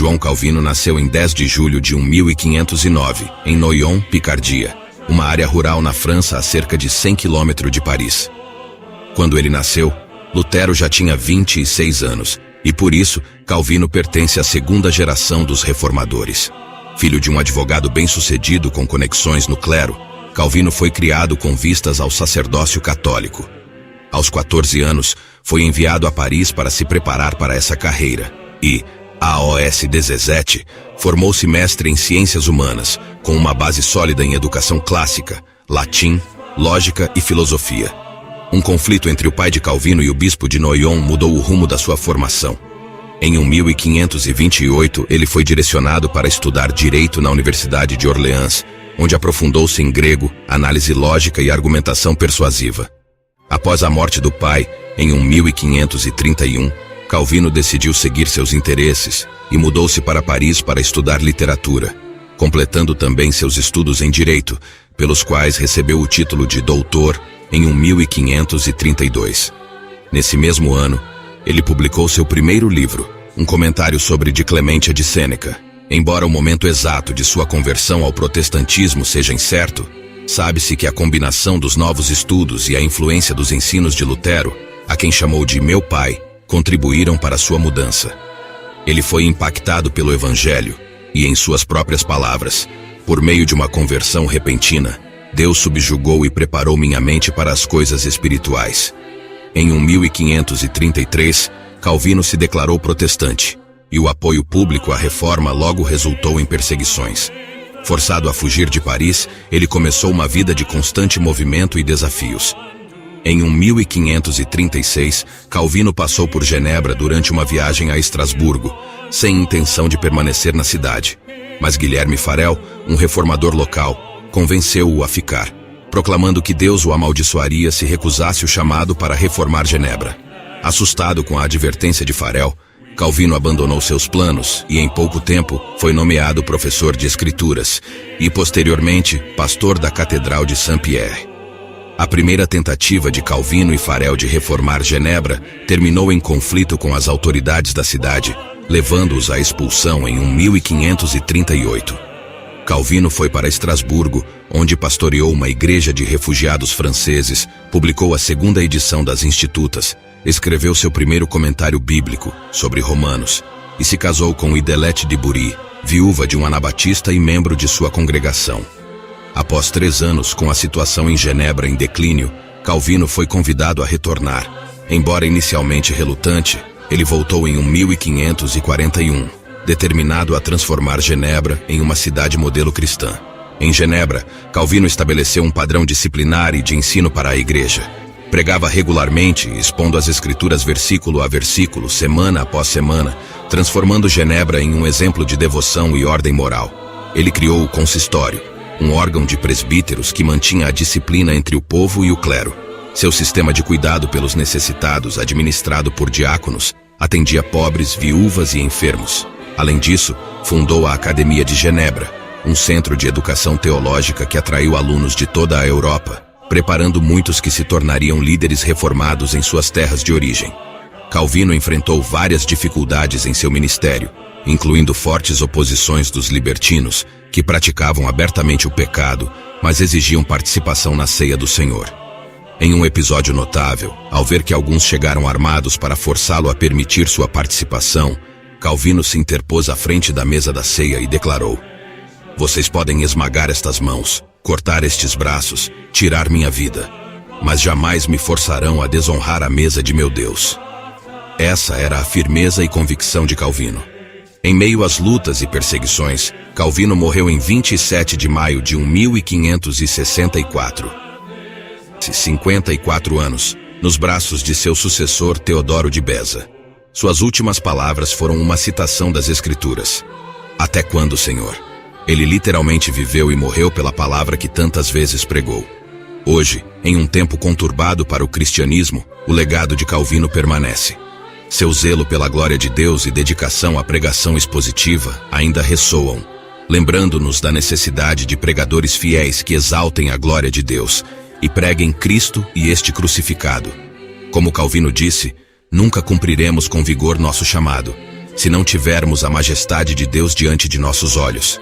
João Calvino nasceu em 10 de julho de 1509, em Noyon, Picardia, uma área rural na França a cerca de 100 km de Paris. Quando ele nasceu, Lutero já tinha 26 anos, e por isso, Calvino pertence à segunda geração dos reformadores. Filho de um advogado bem-sucedido com conexões no clero, Calvino foi criado com vistas ao sacerdócio católico. Aos 14 anos, foi enviado a Paris para se preparar para essa carreira, e, aos 17, formou-se mestre em ciências humanas, com uma base sólida em educação clássica, latim, lógica e filosofia. Um conflito entre o pai de Calvino e o bispo de Noyon mudou o rumo da sua formação. Em 1528, ele foi direcionado para estudar direito na Universidade de Orleans, onde aprofundou-se em grego, análise lógica e argumentação persuasiva. Após a morte do pai, em 1531, Calvino decidiu seguir seus interesses e mudou-se para Paris para estudar literatura, completando também seus estudos em direito, pelos quais recebeu o título de doutor em 1532. Nesse mesmo ano, ele publicou seu primeiro livro, um comentário sobre de Clemência de Sêneca. Embora o momento exato de sua conversão ao protestantismo seja incerto, sabe-se que a combinação dos novos estudos e a influência dos ensinos de Lutero, a quem chamou de meu pai, contribuíram para sua mudança. Ele foi impactado pelo Evangelho e, em suas próprias palavras, por meio de uma conversão repentina, Deus subjugou e preparou minha mente para as coisas espirituais. Em 1533, Calvino se declarou protestante, e o apoio público à reforma logo resultou em perseguições. Forçado a fugir de Paris, ele começou uma vida de constante movimento e desafios. Em 1536, Calvino passou por Genebra durante uma viagem a Estrasburgo, sem intenção de permanecer na cidade. Mas Guilherme Farel, um reformador local, convenceu-o a ficar, proclamando que Deus o amaldiçoaria se recusasse o chamado para reformar Genebra. Assustado com a advertência de Farel, Calvino abandonou seus planos e, em pouco tempo, foi nomeado professor de escrituras e, posteriormente, pastor da Catedral de Saint-Pierre. A primeira tentativa de Calvino e Farel de reformar Genebra terminou em conflito com as autoridades da cidade, levando-os à expulsão em 1538. Calvino foi para Estrasburgo, onde pastoreou uma igreja de refugiados franceses, publicou a segunda edição das Institutas, escreveu seu primeiro comentário bíblico sobre Romanos e se casou com Idelette de Bury, viúva de um anabatista e membro de sua congregação. Após 3 anos com a situação em Genebra em declínio, Calvino foi convidado a retornar. Embora inicialmente relutante, ele voltou em 1541, determinado a transformar Genebra em uma cidade modelo cristã. Em Genebra, Calvino estabeleceu um padrão disciplinar e de ensino para a igreja. Pregava regularmente, expondo as escrituras versículo a versículo, semana após semana, transformando Genebra em um exemplo de devoção e ordem moral. Ele criou o consistório, um órgão de presbíteros que mantinha a disciplina entre o povo e o clero. Seu sistema de cuidado pelos necessitados, administrado por diáconos, atendia pobres, viúvas e enfermos. Além disso, fundou a Academia de Genebra, um centro de educação teológica que atraiu alunos de toda a Europa, preparando muitos que se tornariam líderes reformados em suas terras de origem. Calvino enfrentou várias dificuldades em seu ministério, incluindo fortes oposições dos libertinos, que praticavam abertamente o pecado, mas exigiam participação na ceia do Senhor. Em um episódio notável, ao ver que alguns chegaram armados para forçá-lo a permitir sua participação, Calvino se interpôs à frente da mesa da ceia e declarou: "Vocês podem esmagar estas mãos, cortar estes braços, tirar minha vida, mas jamais me forçarão a desonrar a mesa de meu Deus." Essa era a firmeza e convicção de Calvino. Em meio às lutas e perseguições, Calvino morreu em 27 de maio de 1564. 54 anos, nos braços de seu sucessor Teodoro de Beza. Suas últimas palavras foram uma citação das Escrituras: "Até quando, Senhor?" Ele literalmente viveu e morreu pela palavra que tantas vezes pregou. Hoje, em um tempo conturbado para o cristianismo, o legado de Calvino permanece. Seu zelo pela glória de Deus e dedicação à pregação expositiva ainda ressoam, lembrando-nos da necessidade de pregadores fiéis que exaltem a glória de Deus e preguem Cristo e este crucificado. Como Calvino disse, nunca cumpriremos com vigor nosso chamado, se não tivermos a majestade de Deus diante de nossos olhos?